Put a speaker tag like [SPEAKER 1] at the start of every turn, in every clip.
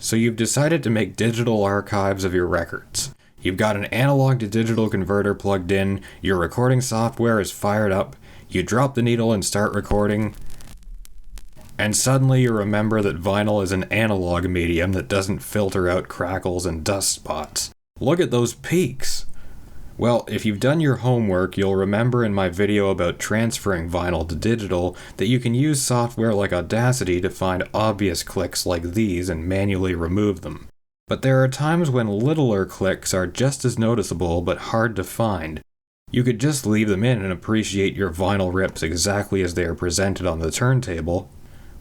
[SPEAKER 1] So you've decided to make digital archives of your records. You've got an analog to digital converter plugged in, your recording software is fired up, you drop the needle and start recording, and suddenly you remember that vinyl is an analog medium that doesn't filter out crackles and dust spots. Look at those peaks! Well, if you've done your homework, you'll remember in my video about transferring vinyl to digital that you can use software like Audacity to find obvious clicks like these and manually remove them. But there are times when littler clicks are just as noticeable but hard to find. You could just leave them in and appreciate your vinyl rips exactly as they are presented on the turntable.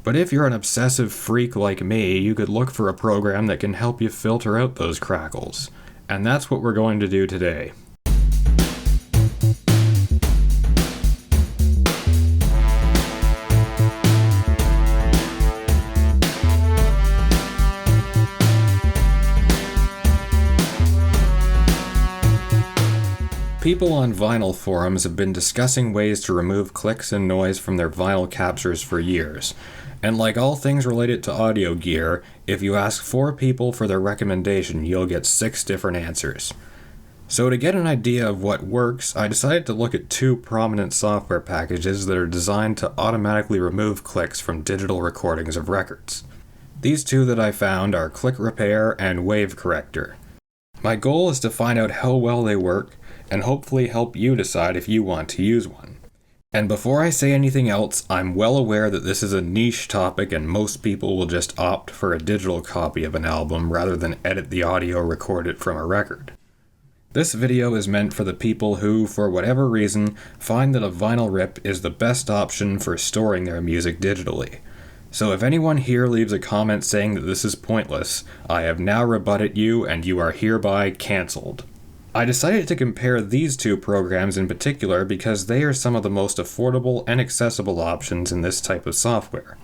[SPEAKER 1] But if you're an obsessive freak like me, you could look for a program that can help you filter out those crackles. And that's what we're going to do today. People on vinyl forums have been discussing ways to remove clicks and noise from their vinyl captures for years. And like all things related to audio gear, if you ask 4 people for their recommendation, you'll get 6 different answers. So to get an idea of what works, I decided to look at 2 prominent software packages that are designed to automatically remove clicks from digital recordings of records. These 2 that I found are Click Repair and WAV Corrector. My goal is to find out how well they work, and hopefully help you decide if you want to use one. And before I say anything else, I'm well aware that this is a niche topic and most people will just opt for a digital copy of an album rather than edit the audio recorded from a record. This video is meant for the people who, for whatever reason, find that a vinyl rip is the best option for storing their music digitally. So if anyone here leaves a comment saying that this is pointless, I have now rebutted you and you are hereby cancelled. I decided to compare these 2 programs in particular because they are some of the most affordable and accessible options in this type of software.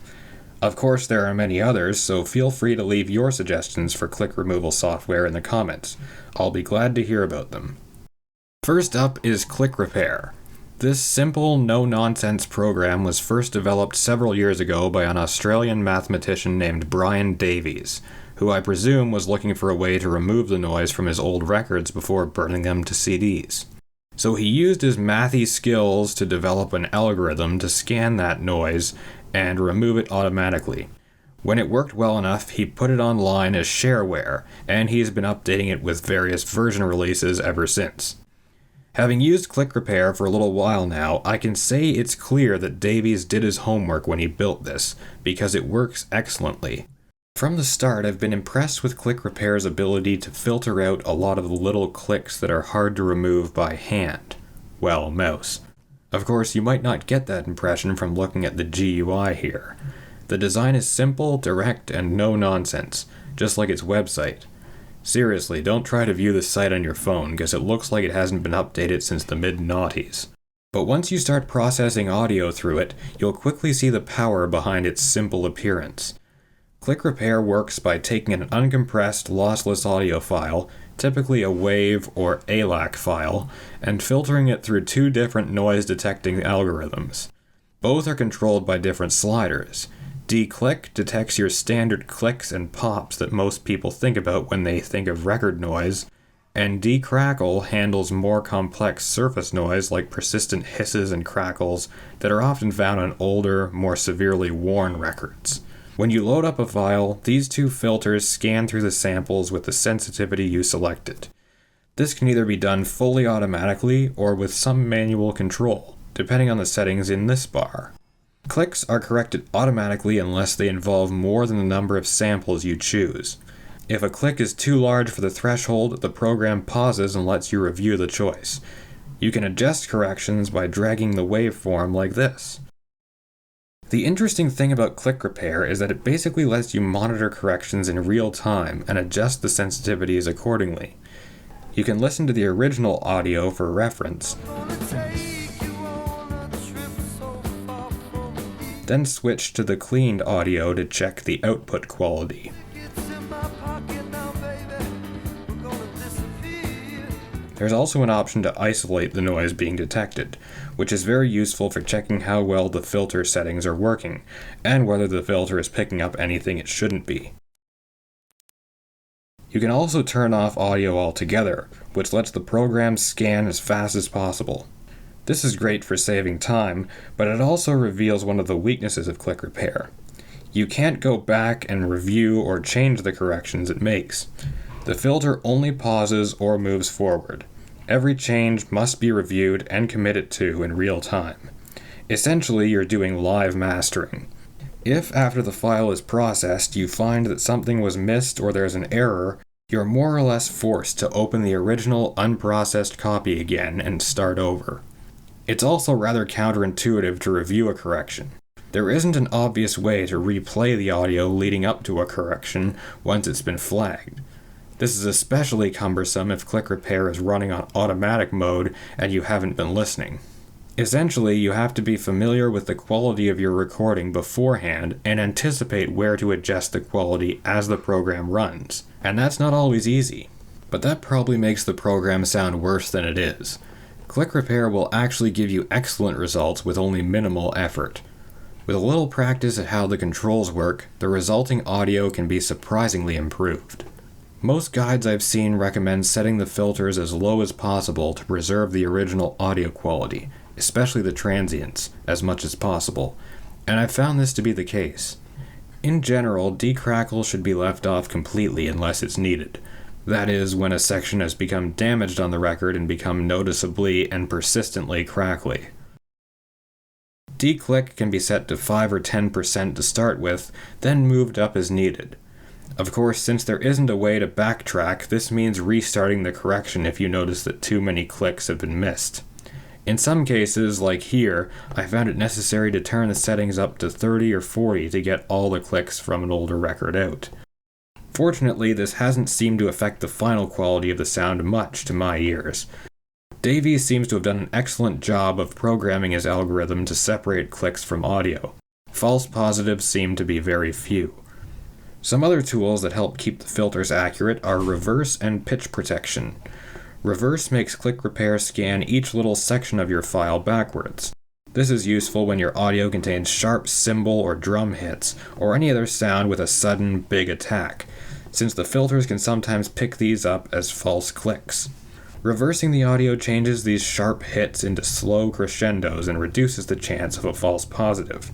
[SPEAKER 1] Of course, there are many others, so feel free to leave your suggestions for click removal software in the comments. I'll be glad to hear about them. First up is Click Repair. This simple, no-nonsense program was first developed several years ago by an Australian mathematician named Davies, who I presume was looking for a way to remove the noise from his old records before burning them to CDs. So he used his mathy skills to develop an algorithm to scan that noise and remove it automatically. When it worked well enough, he put it online as shareware, and he's been updating it with various version releases ever since. Having used Click Repair for a little while now, I can say it's clear that Davies did his homework when he built this, because it works excellently. From the start, I've been impressed with Click Repair's ability to filter out a lot of the little clicks that are hard to remove by hand. Well, mouse. Of course, you might not get that impression from looking at the GUI here. The design is simple, direct, and no nonsense, just like its website. Seriously, don't try to view the site on your phone, because it looks like it hasn't been updated since the mid-noughties. But once you start processing audio through it, you'll quickly see the power behind its simple appearance. Click Repair works by taking an uncompressed, lossless audio file, typically a WAV or ALAC file, and filtering it through 2 different noise-detecting algorithms. Both are controlled by different sliders. D-Click detects your standard clicks and pops that most people think about when they think of record noise, and D-Crackle handles more complex surface noise like persistent hisses and crackles that are often found on older, more severely worn records. When you load up a file, these 2 filters scan through the samples with the sensitivity you selected. This can either be done fully automatically or with some manual control, depending on the settings in this bar. Clicks are corrected automatically unless they involve more than the number of samples you choose. If a click is too large for the threshold, the program pauses and lets you review the choice. You can adjust corrections by dragging the waveform like this. The interesting thing about Click Repair is that it basically lets you monitor corrections in real time and adjust the sensitivities accordingly. You can listen to the original audio for reference, then switch to the cleaned audio to check the output quality. There's also an option to isolate the noise being detected, which is very useful for checking how well the filter settings are working, and whether the filter is picking up anything it shouldn't be. You can also turn off audio altogether, which lets the program scan as fast as possible. This is great for saving time, but it also reveals one of the weaknesses of Click Repair. You can't go back and review or change the corrections it makes. The filter only pauses or moves forward. Every change must be reviewed and committed to in real time. Essentially, you're doing live mastering. If after the file is processed you find that something was missed or there's an error, you're more or less forced to open the original unprocessed copy again and start over. It's also rather counterintuitive to review a correction. There isn't an obvious way to replay the audio leading up to a correction once it's been flagged. This is especially cumbersome if Click Repair is running on automatic mode and you haven't been listening. Essentially, you have to be familiar with the quality of your recording beforehand and anticipate where to adjust the quality as the program runs. And that's not always easy. But that probably makes the program sound worse than it is. Click Repair will actually give you excellent results with only minimal effort. With a little practice at how the controls work, the resulting audio can be surprisingly improved. Most guides I've seen recommend setting the filters as low as possible to preserve the original audio quality, especially the transients, as much as possible, and I've found this to be the case. In general, decrackle should be left off completely unless it's needed. That is, when a section has become damaged on the record and become noticeably and persistently crackly. Declick can be set to 5 or 10% to start with, then moved up as needed. Of course, since there isn't a way to backtrack, this means restarting the correction if you notice that too many clicks have been missed. In some cases, like here, I found it necessary to turn the settings up to 30 or 40 to get all the clicks from an older record out. Fortunately, this hasn't seemed to affect the final quality of the sound much to my ears. Davies seems to have done an excellent job of programming his algorithm to separate clicks from audio. False positives seem to be very few. Some other tools that help keep the filters accurate are reverse and pitch protection. Reverse makes Click Repair scan each little section of your file backwards. This is useful when your audio contains sharp cymbal or drum hits, or any other sound with a sudden, big attack, since the filters can sometimes pick these up as false clicks. Reversing the audio changes these sharp hits into slow crescendos and reduces the chance of a false positive.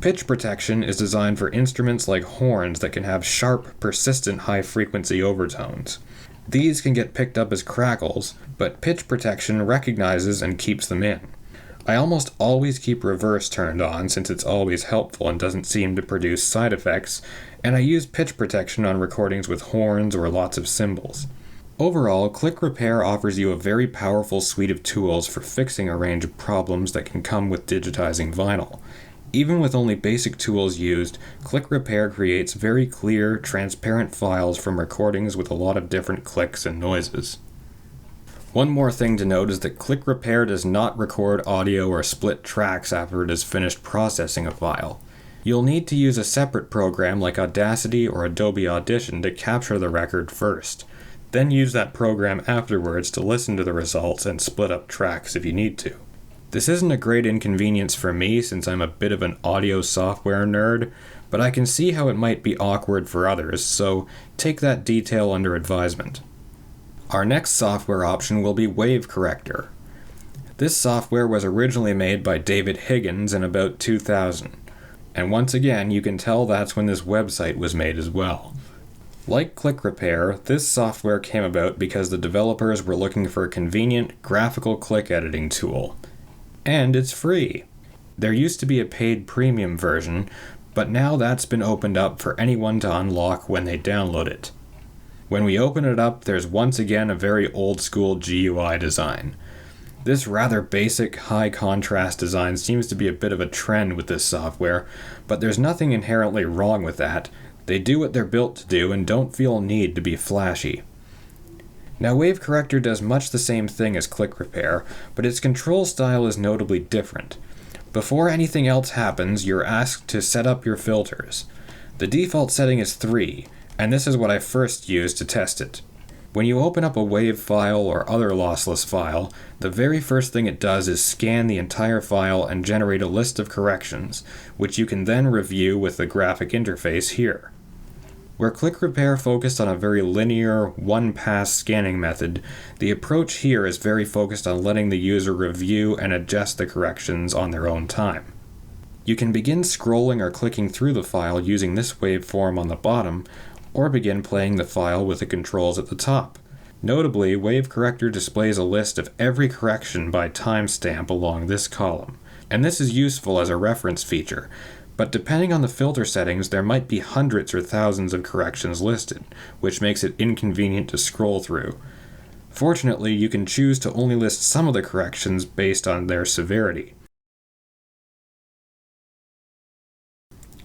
[SPEAKER 1] Pitch protection is designed for instruments like horns that can have sharp, persistent high-frequency overtones. These can get picked up as crackles, but pitch protection recognizes and keeps them in. I almost always keep reverse turned on since it's always helpful and doesn't seem to produce side effects, and I use pitch protection on recordings with horns or lots of cymbals. Overall, Click Repair offers you a very powerful suite of tools for fixing a range of problems that can come with digitizing vinyl. Even with only basic tools used, Click Repair creates very clear, transparent files from recordings with a lot of different clicks and noises. One more thing to note is that Click Repair does not record audio or split tracks after it has finished processing a file. You'll need to use a separate program like Audacity or Adobe Audition to capture the record first. Then use that program afterwards to listen to the results and split up tracks if you need to. This isn't a great inconvenience for me since I'm a bit of an audio software nerd, but I can see how it might be awkward for others, so take that detail under advisement. Our next software option will be WAV Corrector. This software was originally made by David Higgins in about 2000, and once again you can tell that's when this website was made as well. Like Click Repair, this software came about because the developers were looking for a convenient graphical click editing tool. And it's free. There used to be a paid premium version, but now that's been opened up for anyone to unlock when they download it. When we open it up, there's once again a very old-school GUI design. This rather basic, high-contrast design seems to be a bit of a trend with this software, but there's nothing inherently wrong with that. They do what they're built to do and don't feel a need to be flashy. Now, WAV Corrector does much the same thing as Click Repair, but its control style is notably different. Before anything else happens, you're asked to set up your filters. The default setting is 3, and this is what I first used to test it. When you open up a WAV file or other lossless file, the very first thing it does is scan the entire file and generate a list of corrections, which you can then review with the graphic interface here. Where Click Repair focused on a very linear, one-pass scanning method, the approach here is very focused on letting the user review and adjust the corrections on their own time. You can begin scrolling or clicking through the file using this waveform on the bottom, or begin playing the file with the controls at the top. Notably, WAV Corrector displays a list of every correction by timestamp along this column, and this is useful as a reference feature. But depending on the filter settings, there might be hundreds or thousands of corrections listed, which makes it inconvenient to scroll through. Fortunately, you can choose to only list some of the corrections based on their severity.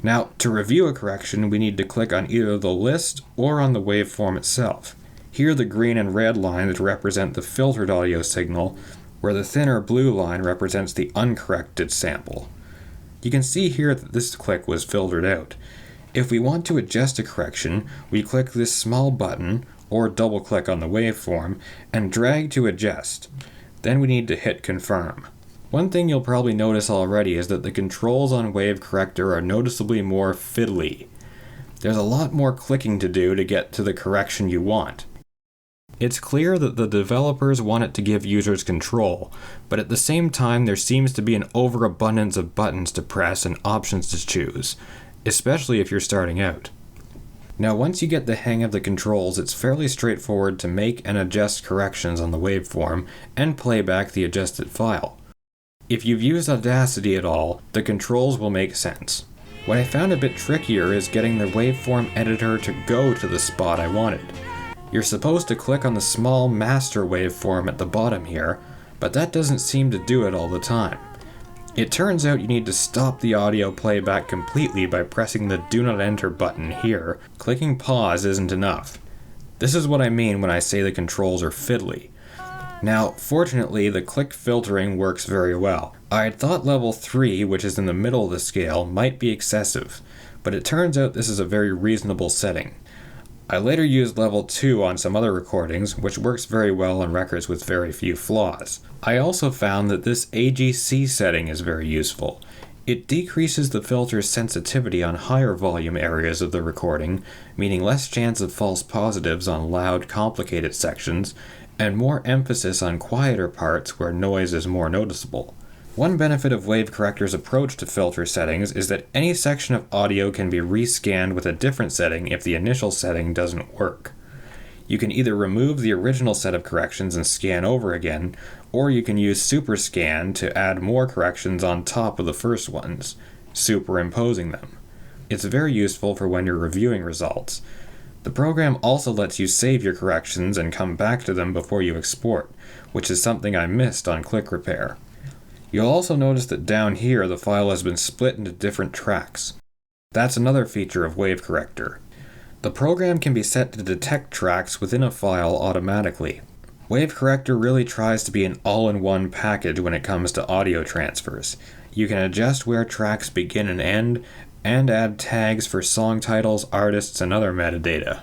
[SPEAKER 1] Now, to review a correction, we need to click on either the list or on the waveform itself. Here the green and red lines represent the filtered audio signal, where the thinner blue line represents the uncorrected sample. You can see here that this click was filtered out. If we want to adjust a correction, we click this small button, or double-click on the waveform, and drag to adjust. Then we need to hit confirm. One thing you'll probably notice already is that the controls on WAV Corrector are noticeably more fiddly. There's a lot more clicking to do to get to the correction you want. It's clear that the developers want it to give users control, but at the same time there seems to be an overabundance of buttons to press and options to choose, especially if you're starting out. Now once you get the hang of the controls, it's fairly straightforward to make and adjust corrections on the waveform and play back the adjusted file. If you've used Audacity at all, the controls will make sense. What I found a bit trickier is getting the waveform editor to go to the spot I wanted. You're supposed to click on the small master waveform at the bottom here, but that doesn't seem to do it all the time. It turns out you need to stop the audio playback completely by pressing the Do Not Enter button here. Clicking pause isn't enough. This is what I mean when I say the controls are fiddly. Now, fortunately, the click filtering works very well. I had thought level 3, which is in the middle of the scale, might be excessive, but it turns out this is a very reasonable setting. I later used level 2 on some other recordings, which works very well on records with very few flaws. I also found that this AGC setting is very useful. It decreases the filter's sensitivity on higher volume areas of the recording, meaning less chance of false positives on loud, complicated sections, and more emphasis on quieter parts where noise is more noticeable. One benefit of WAV Corrector's approach to filter settings is that any section of audio can be rescanned with a different setting if the initial setting doesn't work. You can either remove the original set of corrections and scan over again, or you can use Super Scan to add more corrections on top of the first ones, superimposing them. It's very useful for when you're reviewing results. The program also lets you save your corrections and come back to them before you export, which is something I missed on Click Repair. You'll also notice that down here the file has been split into different tracks. That's another feature of WAV Corrector. The program can be set to detect tracks within a file automatically. WAV Corrector really tries to be an all-in-one package when it comes to audio transfers. You can adjust where tracks begin and end, and add tags for song titles, artists, and other metadata.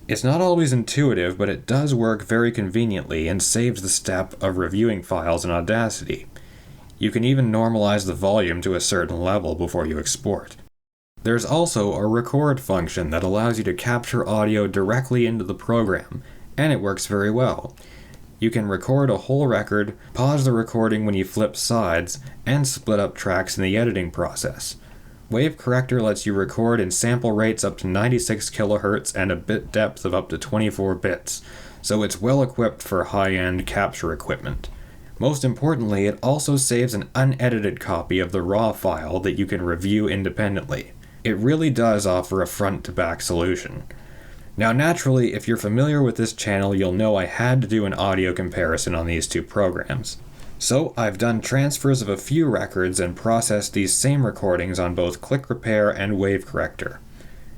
[SPEAKER 1] It's not always intuitive, but it does work very conveniently and saves the step of reviewing files in Audacity. You can even normalize the volume to a certain level before you export. There's also a record function that allows you to capture audio directly into the program, and it works very well. You can record a whole record, pause the recording when you flip sides, and split up tracks in the editing process. WAV Corrector lets you record in sample rates up to 96 kHz and a bit depth of up to 24 bits, so it's well equipped for high-end capture equipment. Most importantly, it also saves an unedited copy of the raw file that you can review independently. It really does offer a front-to-back solution. Now naturally, if you're familiar with this channel, you'll know I had to do an audio comparison on these two programs. So I've done transfers of a few records and processed these same recordings on both Click Repair and WAV Corrector.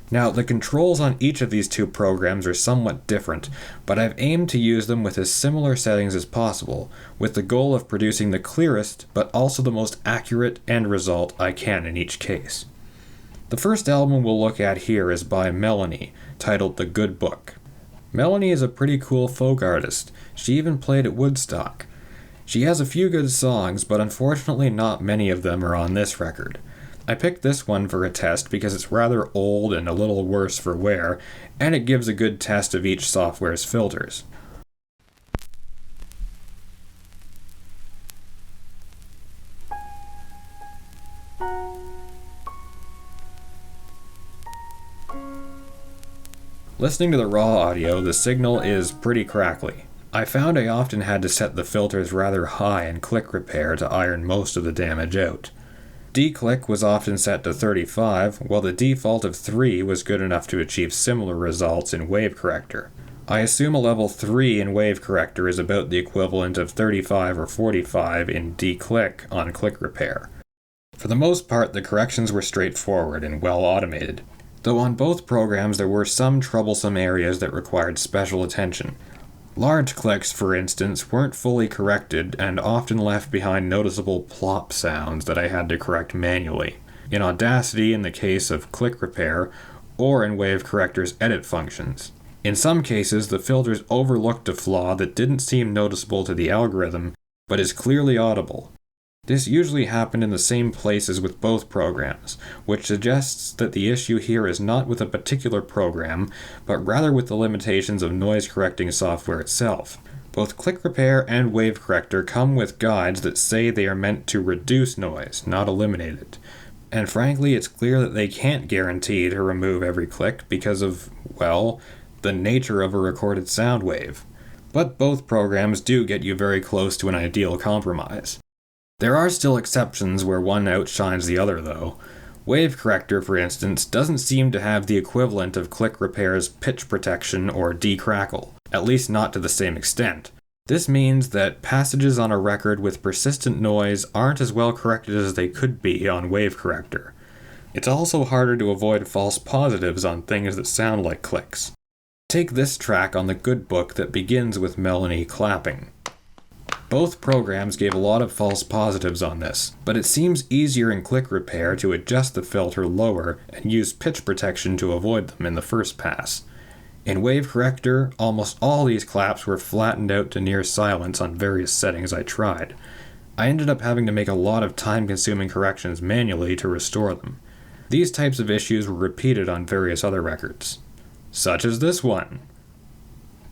[SPEAKER 1] Now, the controls on each of these two programs are somewhat different, but I've aimed to use them with as similar settings as possible, with the goal of producing the clearest, but also the most accurate end result I can in each case. The first album we'll look at here is by Melanie, titled The Good Book. Melanie is a pretty cool folk artist. She even played at Woodstock. She has a few good songs, but unfortunately not many of them are on this record. I picked this one for a test because it's rather old and a little worse for wear, and it gives a good test of each software's filters. Listening to the raw audio, the signal is pretty crackly. I found I often had to set the filters rather high in click repair to iron most of the damage out. D-click was often set to 35, while the default of 3 was good enough to achieve similar results in WAV Corrector. I assume a level 3 in WAV Corrector is about the equivalent of 35 or 45 in D-click on click repair. For the most part, the corrections were straightforward and well automated, though on both programs there were some troublesome areas that required special attention. Large clicks, for instance, weren't fully corrected and often left behind noticeable plop sounds that I had to correct manually, in Audacity in the case of click repair, or in WAV Corrector's edit functions. In some cases, the filters overlooked a flaw that didn't seem noticeable to the algorithm, but is clearly audible. This usually happened in the same places with both programs, which suggests that the issue here is not with a particular program, but rather with the limitations of noise correcting software itself. Both Click Repair and WAV Corrector come with guides that say they are meant to reduce noise, not eliminate it. And frankly, it's clear that they can't guarantee to remove every click because of, well, the nature of a recorded sound wave. But both programs do get you very close to an ideal compromise. There are still exceptions where one outshines the other, though. WAV Corrector, for instance, doesn't seem to have the equivalent of Click Repair's pitch protection or decrackle, at least not to the same extent. This means that passages on a record with persistent noise aren't as well corrected as they could be on WAV Corrector. It's also harder to avoid false positives on things that sound like clicks. Take this track on the Good Book that begins with Melanie clapping. Both programs gave a lot of false positives on this, but it seems easier in Click Repair to adjust the filter lower and use pitch protection to avoid them in the first pass. In WAV Corrector, almost all these claps were flattened out to near silence on various settings I tried. I ended up having to make a lot of time-consuming corrections manually to restore them. These types of issues were repeated on various other records, such as this one.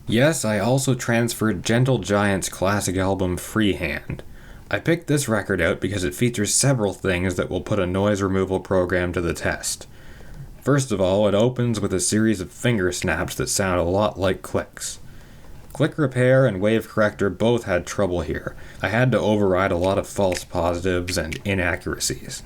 [SPEAKER 1] Yes, I also transferred Gentle Giant's classic album Freehand. I picked this record out because it features several things that will put a noise removal program to the test. First of all, it opens with a series of finger snaps that sound a lot like clicks. Click Repair and WAV Corrector both had trouble here. I had to override a lot of false positives and inaccuracies.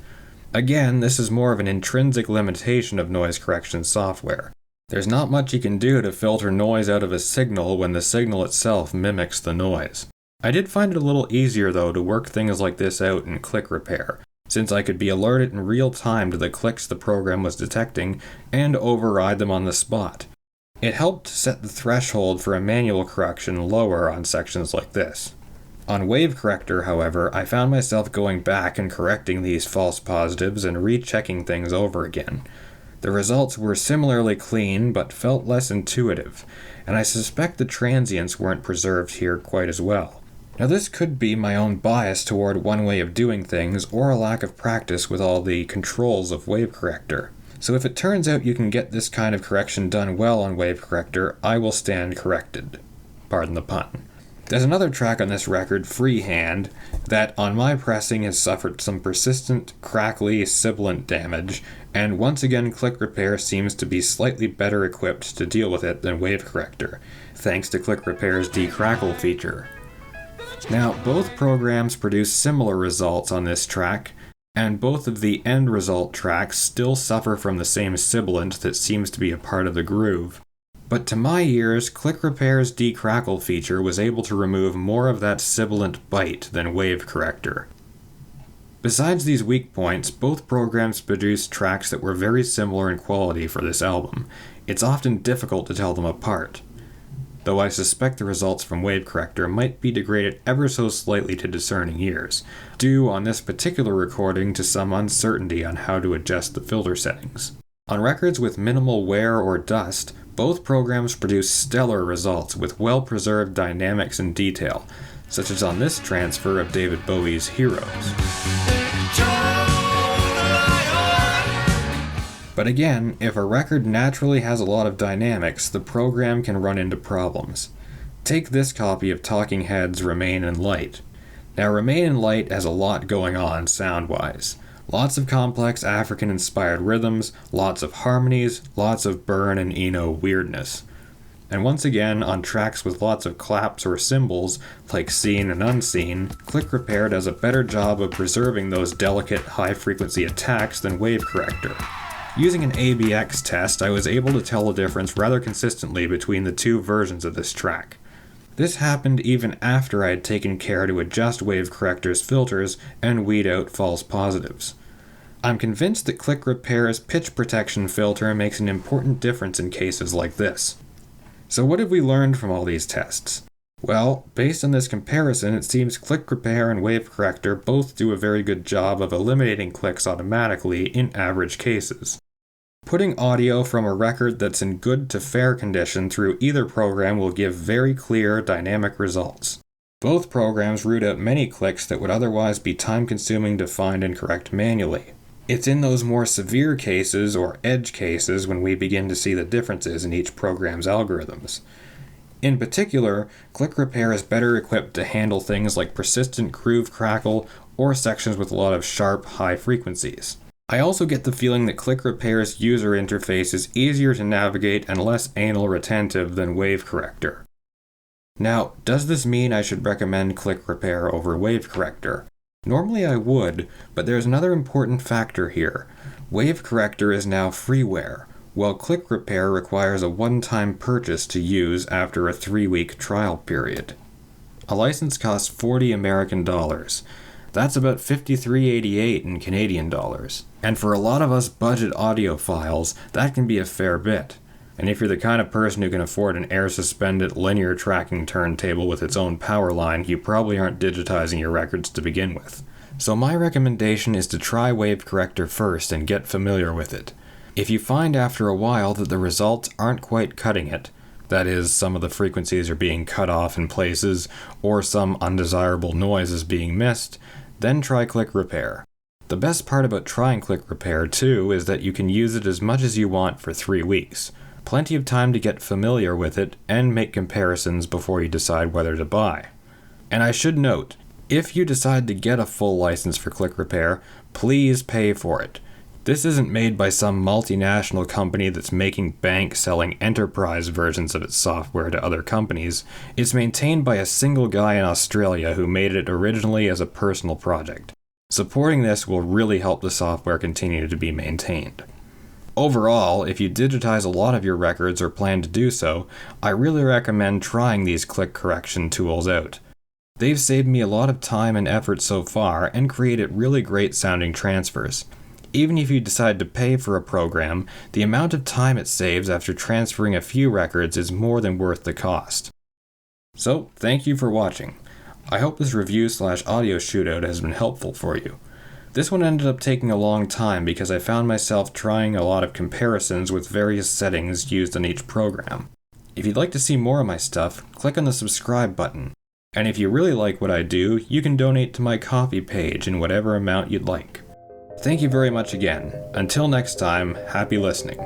[SPEAKER 1] Again, this is more of an intrinsic limitation of noise correction software. There's not much you can do to filter noise out of a signal when the signal itself mimics the noise. I did find it a little easier though to work things like this out in Click Repair, since I could be alerted in real time to the clicks the program was detecting and override them on the spot. It helped set the threshold for a manual correction lower on sections like this. On WAV Corrector, however, I found myself going back and correcting these false positives and rechecking things over again. The results were similarly clean, but felt less intuitive, and I suspect the transients weren't preserved here quite as well. Now this could be my own bias toward one way of doing things, or a lack of practice with all the controls of WAV Corrector. So if it turns out you can get this kind of correction done well on WAV Corrector, I will stand corrected. Pardon the pun. There's another track on this record, Freehand, that on my pressing has suffered some persistent, crackly, sibilant damage, and once again Click Repair seems to be slightly better equipped to deal with it than WAV Corrector, thanks to Click Repair's decrackle feature. Now, both programs produce similar results on this track, and both of the end result tracks still suffer from the same sibilant that seems to be a part of the groove. But to my ears, Click Repair's decrackle feature was able to remove more of that sibilant bite than WAV Corrector. Besides these weak points, both programs produced tracks that were very similar in quality for this album. It's often difficult to tell them apart, though I suspect the results from WAV Corrector might be degraded ever so slightly to discerning ears, due on this particular recording to some uncertainty on how to adjust the filter settings. On records with minimal wear or dust, both programs produce stellar results with well-preserved dynamics and detail, such as on this transfer of David Bowie's Heroes. But again, if a record naturally has a lot of dynamics, the program can run into problems. Take this copy of Talking Heads' Remain in Light. Now, Remain in Light has a lot going on sound-wise. Lots of complex African-inspired rhythms, lots of harmonies, lots of burn and Eno weirdness. And once again, on tracks with lots of claps or cymbals, like Seen and Unseen, Click Repair does a better job of preserving those delicate, high-frequency attacks than WAV Corrector. Using an ABX test, I was able to tell the difference rather consistently between the two versions of this track. This happened even after I had taken care to adjust WAV Corrector's filters and weed out false positives. I'm convinced that Click Repair's pitch protection filter makes an important difference in cases like this. So what have we learned from all these tests? Well, based on this comparison, it seems Click Repair and WAV Corrector both do a very good job of eliminating clicks automatically in average cases. Putting audio from a record that's in good to fair condition through either program will give very clear, dynamic results. Both programs root out many clicks that would otherwise be time-consuming to find and correct manually. It's in those more severe cases, or edge cases, when we begin to see the differences in each program's algorithms. In particular, Click Repair is better equipped to handle things like persistent groove crackle or sections with a lot of sharp, high frequencies. I also get the feeling that Click Repair's user interface is easier to navigate and less anal retentive than WAV Corrector. Now, does this mean I should recommend Click Repair over WAV Corrector? Normally I would, but there's another important factor here. WAV Corrector is now freeware, while Click Repair requires a one-time purchase to use after a 3-week trial period. A license costs 40 American dollars. That's about $53.88 in Canadian dollars. And for a lot of us budget audiophiles, that can be a fair bit. And if you're the kind of person who can afford an air-suspended linear tracking turntable with its own power line, you probably aren't digitizing your records to begin with. So my recommendation is to try WAV Corrector first and get familiar with it. If you find after a while that the results aren't quite cutting it, that is, some of the frequencies are being cut off in places, or some undesirable noise is being missed, then try Click Repair. The best part about trying Click Repair, too, is that you can use it as much as you want for 3 weeks. Plenty of time to get familiar with it and make comparisons before you decide whether to buy. And I should note, if you decide to get a full license for Click Repair, please pay for it. This isn't made by some multinational company that's making bank selling enterprise versions of its software to other companies. It's maintained by a single guy in Australia who made it originally as a personal project. Supporting this will really help the software continue to be maintained. Overall, if you digitize a lot of your records or plan to do so, I really recommend trying these click correction tools out. They've saved me a lot of time and effort so far and created really great sounding transfers. Even if you decide to pay for a program, the amount of time it saves after transferring a few records is more than worth the cost. So, thank you for watching. I hope this review/audio shootout has been helpful for you. This one ended up taking a long time because I found myself trying a lot of comparisons with various settings used on each program. If you'd like to see more of my stuff, click on the subscribe button. And if you really like what I do, you can donate to my Ko-fi page in whatever amount you'd like. Thank you very much again. Until next time, happy listening.